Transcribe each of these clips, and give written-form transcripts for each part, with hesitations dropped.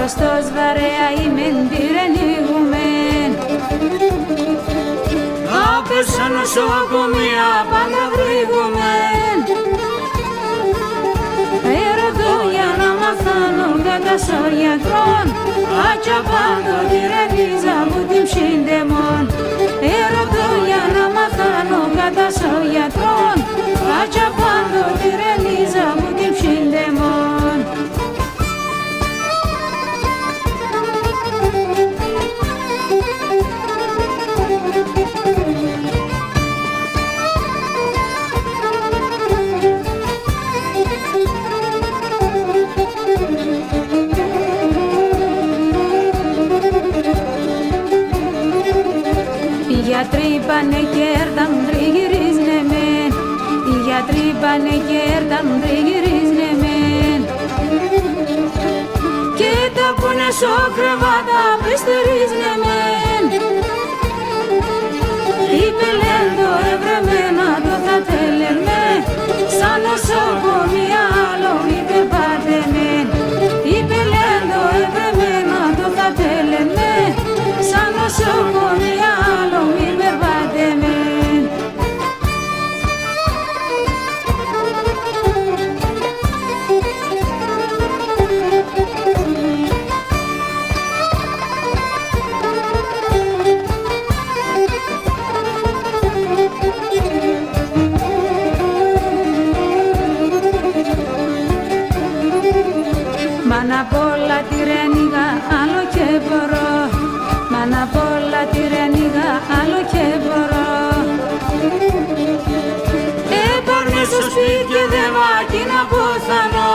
Κοστός βαρέα ημεν τυρενίγουμεν. Από σαν νοσοκομεία πάντα βρήγουμεν. Ερωτώ για να μαθάνω κατά σωριατρών, άτια πάντο τυρενίζα μου την ψύντεμον. Ερωτώ για να μαθάνω κατά σωριατρών, άτια πάντο τυρενίζα μου την ψύντεμον. Οι γιατροί πάνε κέρδαν τριγυρίζνε μεν. Οι γιατροί πάνε κέρδαν τριγυρίζνε μεν. Και τα πούνε σοκρεβάτα πεστερίζνε μεν. Είπε λέντο ευρεμένα το θα τέλερμε. Σαν νοσοκομεία άλλο είπε πάτε μεν. Είπε λέντο ευρεμένα το θα τέλερμε. Σαν νοσοκομεία άλλο είπε πάτε μεν. Μάνα απ' όλα τη ρένιγα άλλο και μπορώ. Μάνα απ' όλα τη ρένιγα άλλο και μπορώ. Έπαρνε στο σπίτι και δεν βάκι να ποθανώ.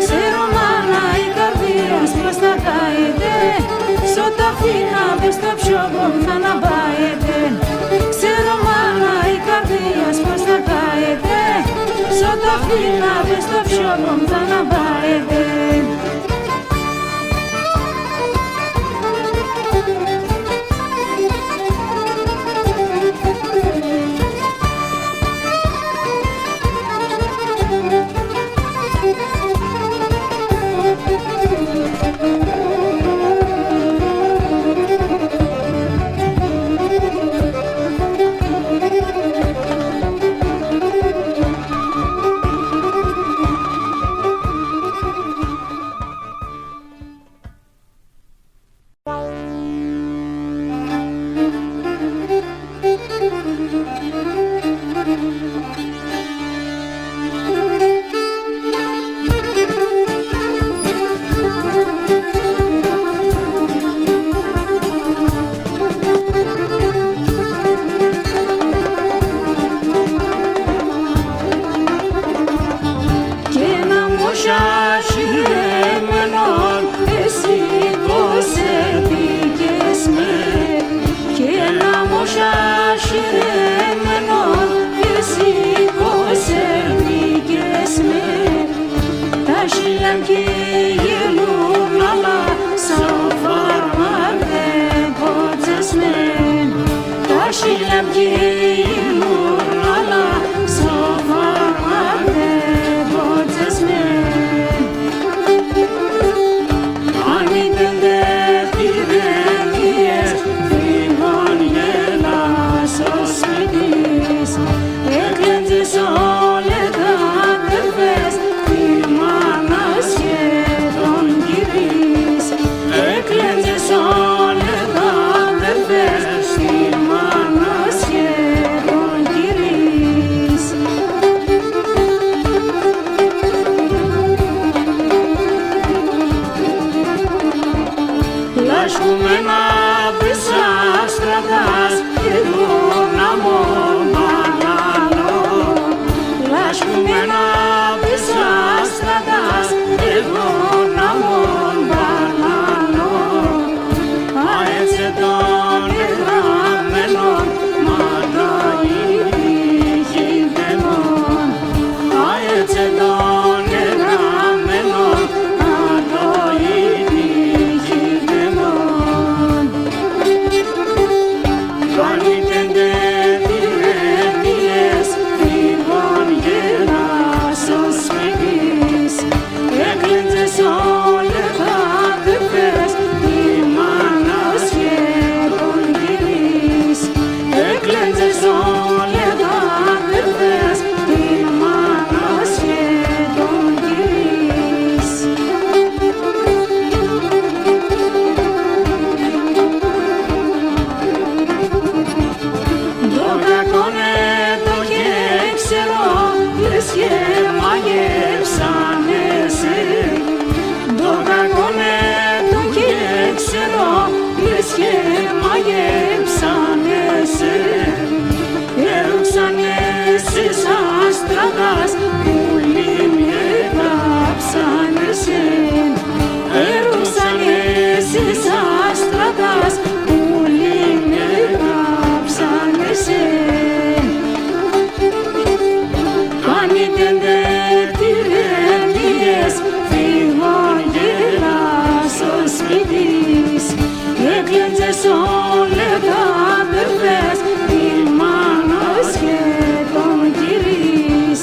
Ξέρω μάνα η καρδία προς τα κάεται. Σ' τα φύνα μες στο ψιόπο θα να πάετε. Ξέρω μάνα η καρδία προς τα κάεται. Σ' τα φύνα μες στο ψιόπο θα να πάετε. Έκλαιγες όλες τα αδερφές, τη μάνα σχεδόν το κακόνε το και ξέρω, λες και μαγεύσανε σε. Το κακόνε το και ξέρω, λες και μαγεύσανε σε. Έρουξανε στις άστραδας, πουλί με κάψανε σε. Έρουξανε στις άστραδας, πουλί με κάψανε σε. Κάνετε τυρενίες, φύγον γελά στο σπίτης. Έκλειτες όλες τα αδερφές, τη μάνας και τον κυρίς.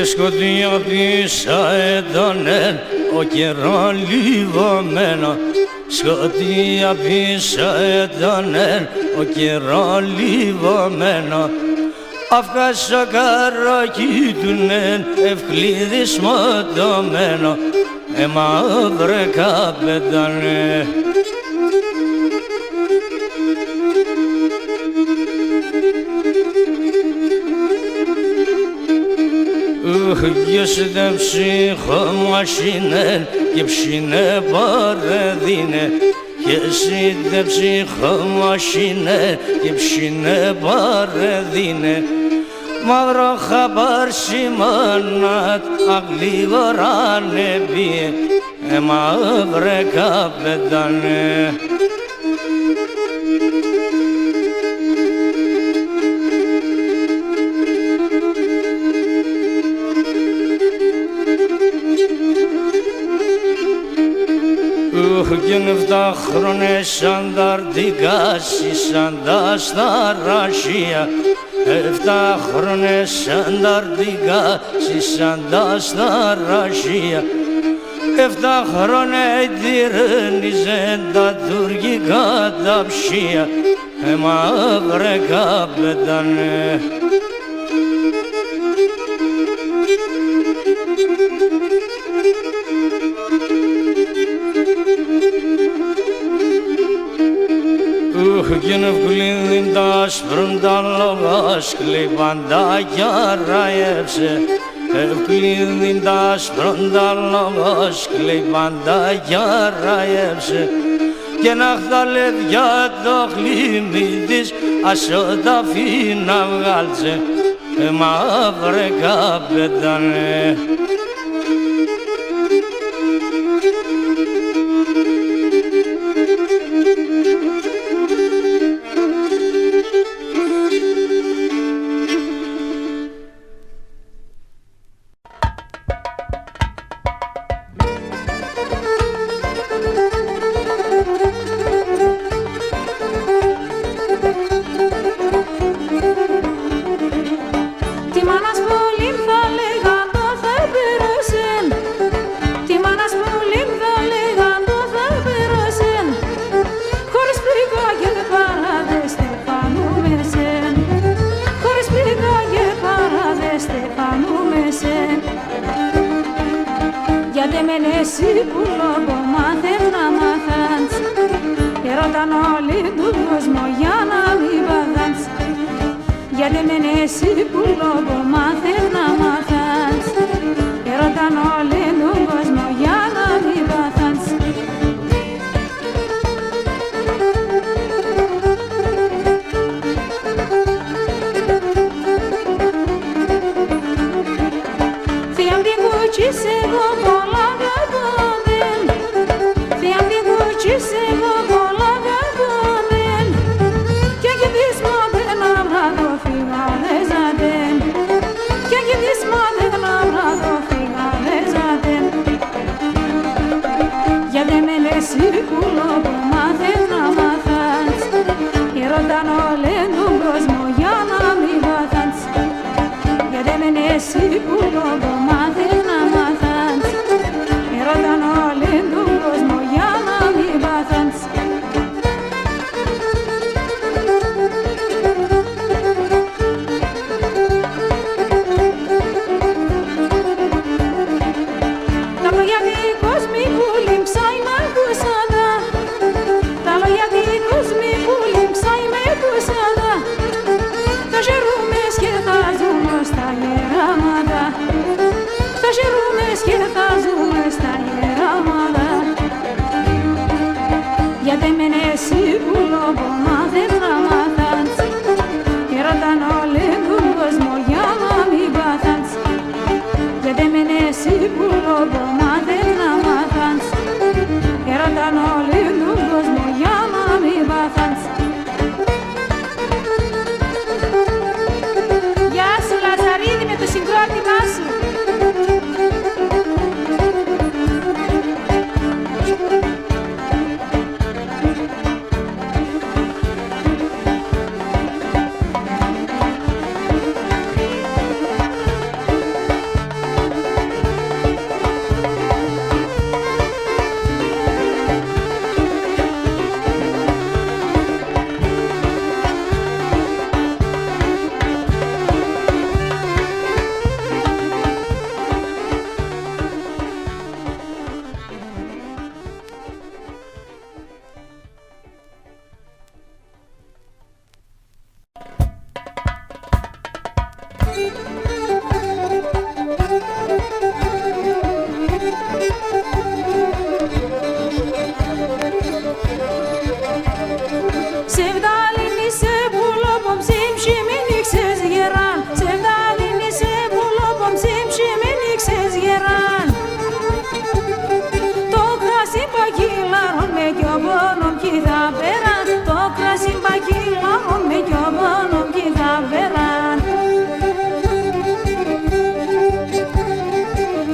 και σκοτεινιά πίσα έντονε ο καιρό λιβωμένο. Σκοτεινιά πίσα έντονε ο καιρό λιβωμένο. Αύκασα καράκι του νεν ευκλήδης μοτωμένο, μαύρε καπετάνε. Και σε ψυχομασίνε και ψινέ παρεδίνε, και σε ψυχομασίνε και ψινέ παρεδίνε. Μαύρο χαμπάρ σημανάτ αγλίγορα νεπίε, μαύρε καπετάνε. Και 7 χρόνες ανταρτικάσι σαν τα σταρασία, 7 χρόνες ανταρτικάσι σαν τα σταρασία. 7 χρόνια τυρνίζεν τα τουρκικά τα ψία, μαύρε καπετάνε. Και ευκλείδιν τα άσπρον τα λόγα σκλήπαν τα κι αραέψε. Ευκλείδιν τα άσπρον τα λόγα σκλήπαν τα κι αραέψε. Και να χταλεύια το χλήμι της ασώ τα φύνα βγάλτσε, μαύρε καπετάνε. Εσύ που λόγω μάθες να μάθας, ερώταν όλοι του κόσμο για να μην πάθας. Γιατί μεν εσύ που λόγω μάθες να μάθας, ερώταν όλοι του κόσμο για να μην πάθας. Θεία την κουτσής εγώ πολλά εσύ που λόγω μάθες να μάθας, ερώταν όλοι τον κόσμο για να μην πάθας. Γιατί μεν εσύ που λόγω μάθες να μάθας, ερώταν όλοι τον κόσμο για να μην πάθας. Τα λόγια δικός μη που λιμψάει μ' ακούσατα, τα λόγια δικός μη που λιμψάει μ' ακούσατα, θα γερούμες και θα ζούμε στα γεράματα, θα γερούμες και θα ζούμε στα γεράματα. Γιατί μεν εσύ που λόγω μάθες να μάθας, ερώταν όλοι τον κόσμο για να μην πάθας. Γιατί μεν εσύ που λόγω μάθες να μάθας, ερώταν όλοι τον κόσμο για να μην πάθας. Γεια σου Λαζαρίδη με το συγκρότημά σου. κι θα περάν, το κρασί μπακίλα μου με κι ο πόνο κι θα περάν.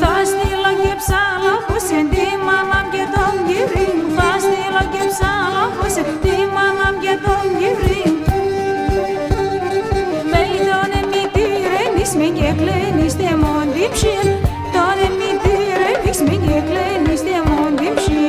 Θα στείλω και ψάλα που σε τη μάναμ και τον γυρί μου, θα στείλω και ψάλα που σε τη μάναμ και τον γυρί μου. Πέιτονε μη τη ρένεις μη και κλαίνεις τε μόντι ψήν, τόνε μη τη ρένεις μη και κλαίνεις τε μόντι ψήν.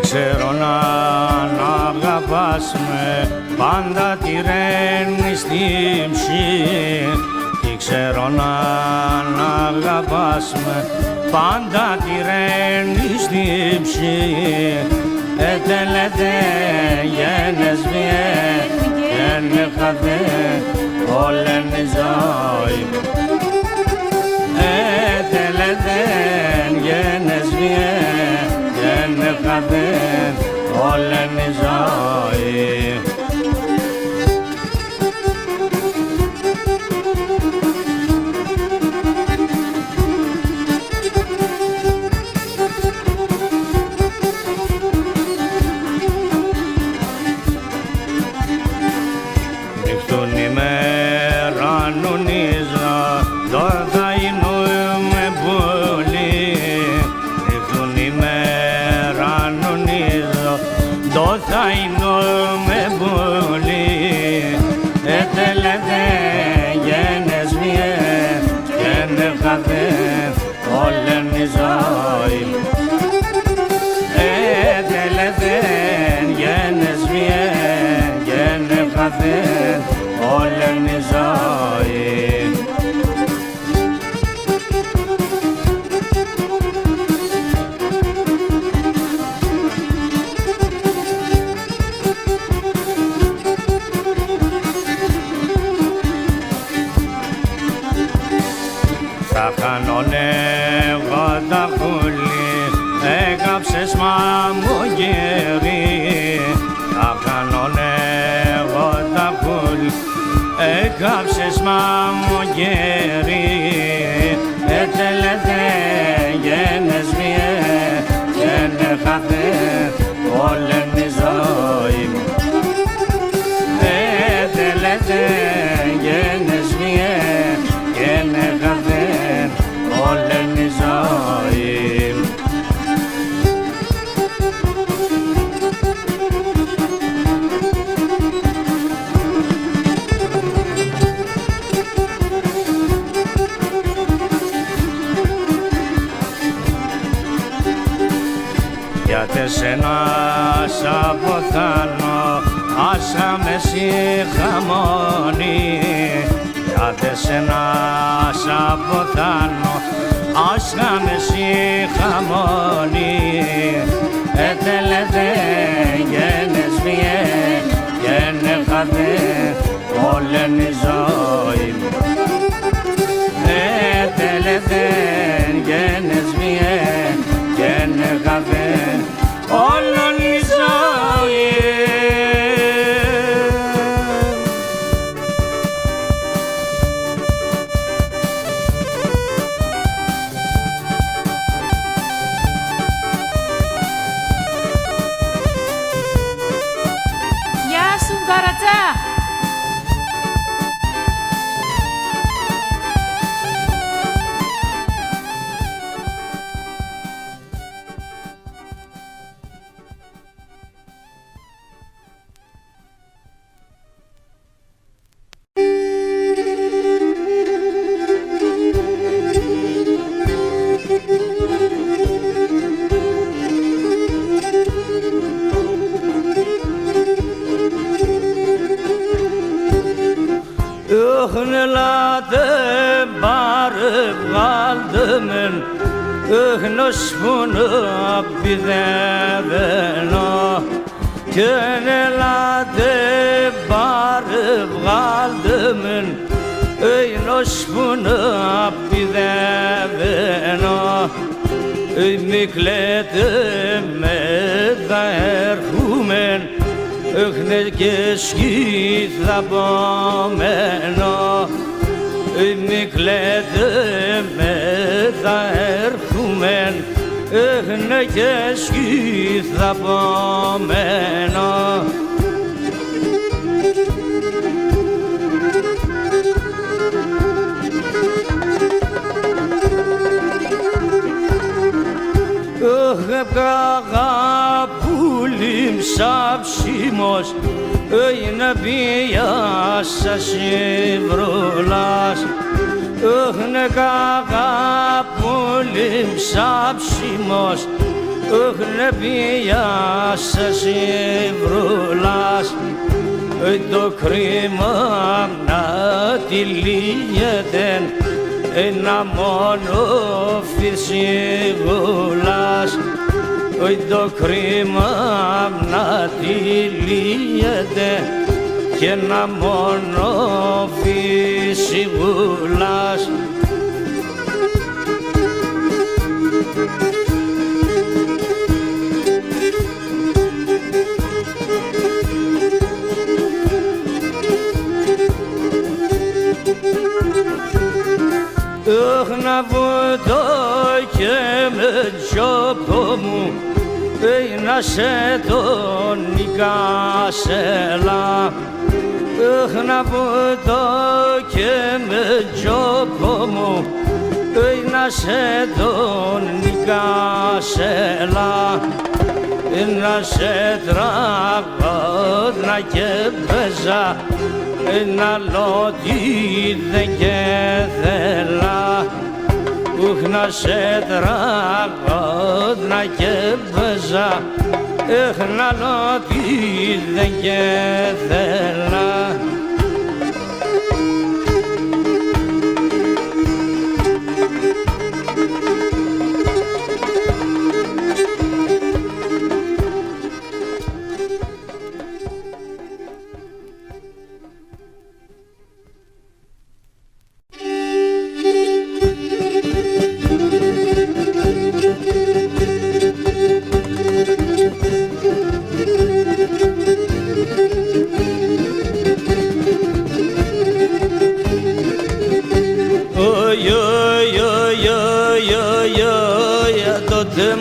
Ξέρω να αγαπάς με, πάντα τη ρένει στην ψή. Τι ξέρω να αγαπάς με, πάντα τη ρένει στην ψή. Ετελέτε γένες βιέ, γένε χαδέ, όλεν η ζωή. Ετελέτε γένες βιέ, γένε χαδέ, όλεν η ζωή. Όλεν η ζωή. Ετελεθέν γένες βιέν, γένε χαθέν, όλεν η ζωή. τα χάνωνε εγώ τα πουλί, έκαψες μαμογέρι, τα χάνωνε εγώ τα πουλί, έκαψες μαμογέρι, έτελετε γένες βιέ, γένε χαθε όλεν η ζωή μου. Έτελετε γένες βιέ, γένε χαθε όλεν η ζωή μου. Γιατί σένα σ' αποθάνω, άσα με συγχαμώνει. Γιατί σένα σ' αποθάνω, άσα με συγχαμώνει. Έτελετε γένες βιέ, γένε χαθε όλεν η ζωή μου. Έτελετε γένες βιέ, γένε χαθε όλον η ζωή. Γεια σου Καρατσά! Öhnelade barıp kaldımın, öhnoşbunu bideveno. Könelade barıp kaldımın, öhnoşbunu bideveno. Ümikledim edderhumen, öhne keşkit labomeno. Ümikledim edderhumen, öhne keşkit labomeno. Αγαπούλιμ σαψίμος, είναι πιάσα συμβρολάς. Έχνε αγαπούλιμ σαψίμος, έχνε πιάσα συμβρολάς. Το κρίμα να τη λύγεται, ένα μόνο φυσικούλας. Το κρίμα να τη λύγεται και ένα μόνο φυσικούλας. Να βουτώ και με τζόπο μου, να σε τον νικάσελα. Να βουτώ και με τζόπο μου, να σε τον νικάσελα. Να σε τραγώνα και παίζα, ένα λότι δεν και θέλα. Να σε τραγώνα και παίζα, ένα λότι δεν και θέλα.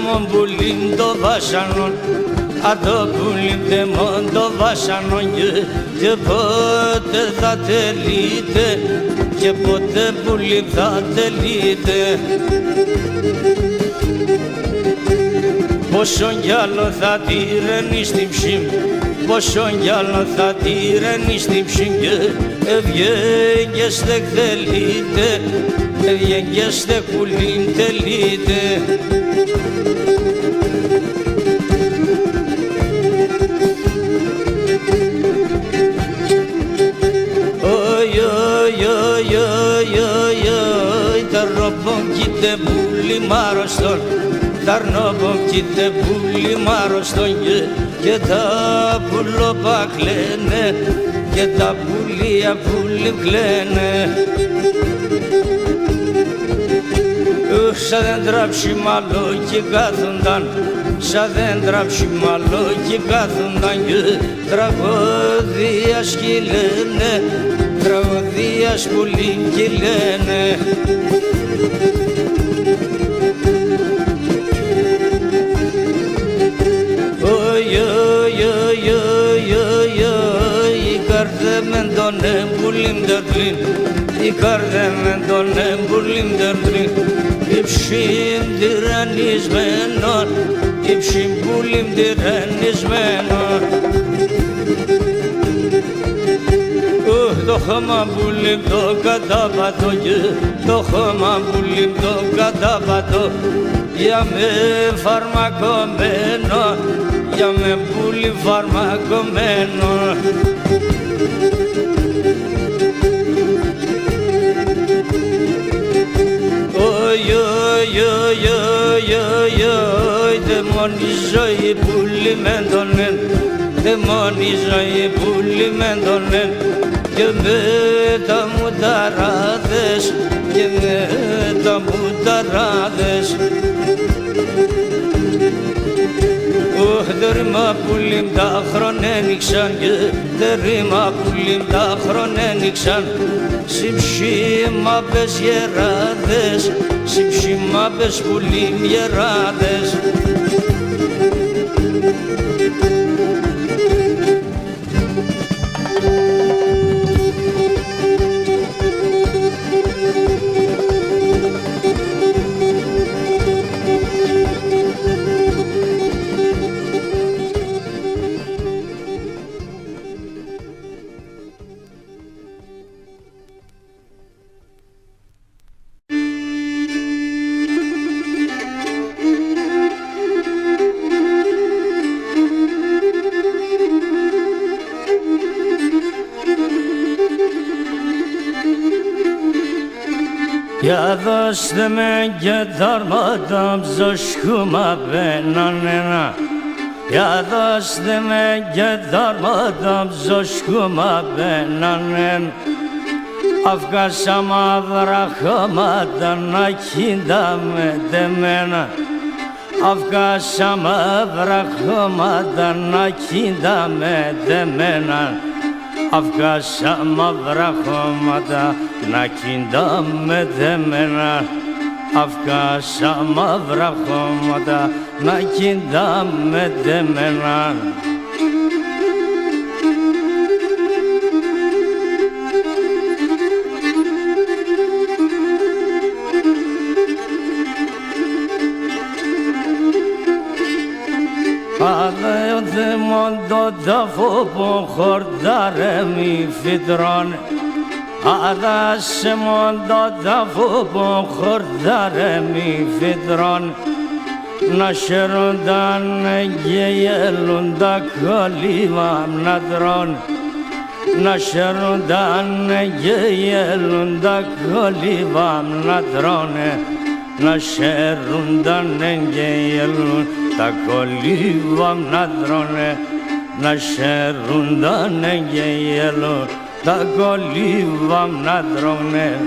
mon bulim do vașanon Ado bulim de mon do vașanon Je poate satelite Je poate bulim satelite Πόσον κι άλλο θα τυρενείς την ψήμ Πόσον κι άλλο θα τυρενείς την ψήμ Ευγέγγες δεν θέλετε Ευγέγγες δεν κουλήν τελείτε Oi, oi, oi, oi, oi, oi Τα ρόμπον κοίτε πουλί μάρωστον Ταρνόμπον κοίτε πουλί μάρωστον Και τα πουλόπα κλαίνε Και τα πουλία πουλί κλαίνε Σαν δέντρα ψημαλόκι κάθονταν Σαν δέντρα ψημαλόκι κάθονταν Τραγωδία σκυλένε Τραγωδία σκουλήν κυλένε Η καρδέ με τον εμπουλίμ τερλίν Η καρδέ με τον εμπουλίμ τερλίν Υψήν τυραννισμένον Υψήν πουλίμ τυραννισμένον Το χώμα πουλίμ το κατάπατο Το χώμα πουλίμ το κατάπατο Για με φαρμακωμένο Για με πουλί φαρμακωμένο Oi, oi, oi, oi, oi, oi Δε μόνη ζωή πουλί με τον εν Δε μόνη ζωή πουλί με τον εν Και με τα μουταράδες Και με τα μουταράδες Δερήμα πουλίμ τα χρονένιξαν Δερήμα πουλίμ τα χρονένιξαν Συμψήμα πες γεράδες Συμψήμα πες πουλίμ γεράδες Για δώστε με και τα αρμάτα ψωσκούμα πένανενα Για δώστε με και τα αρμάτα ψωσκούμα πένανεν Αυγάσα μαύρα χώματα να κοίταμε τεμένα Αυγάσα μαύρα χώματα να κοίταμε τεμένα Αυγάσα μαύρα χώματα να κοίταμε δεμένα Αυγάσα μαύρα χώματα να κοίταμε δεμένα Αδέο δαίμον το τάφο που χορτάρε μη φυτρώνε Αδάσε μον το τάφο που χορτάρε μη φυτρώνε Να χαιρούνταν και γελούν τα κολύβα να τρώνε Να χαιρούνταν και γελούν τα κολύβα να τρώνε Να χαιρούνταν και γελούν τα κολύβα να τρώνε Να χαιρούνταν και γελούν τα κολύβα να τρώνε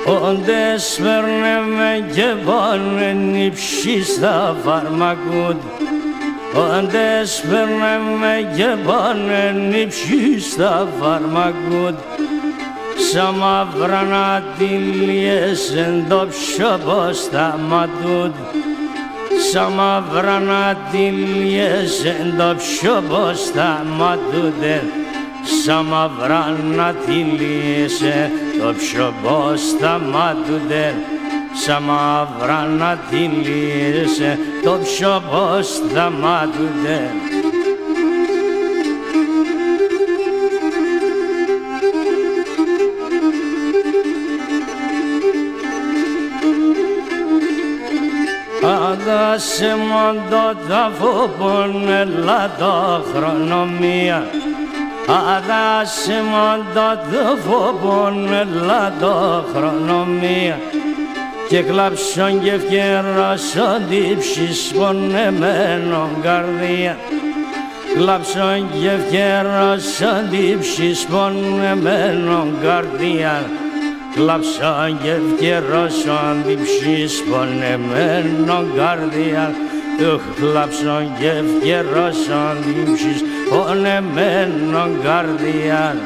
Όντες παίρνε με και πάνε νύψη στα φαρμακούτ όντες περνάμε και πάνε νύψοι στα φαρμακούτ σαν μαύρα νατήλιες εν το πιο πως τα ματούτ σαν μαύρα νατήλιες εν το πιο πως τα ματούτε σαν μαύρα νατήλιες εν το πιο πως τα ματούτε σαν μαύρα νατήλιες εν το πιο πως τα ματούτε. Άγκασε μόντο τα φούπον ελλαδοχρονομία Άγκασε μόντο τα φούπον ελλαδοχρονομία και κλάψον και ευκαιράσον τύψεις πονεμένον καρδία κλάψον και ευκαιράσον τύψεις πονεμένον καρδία κλάψαν και ευκαιρώσαν τύψεις πονεμένον καρδία κλάψαν και ευκαιρώσαν τύψεις πονεμένον καρδία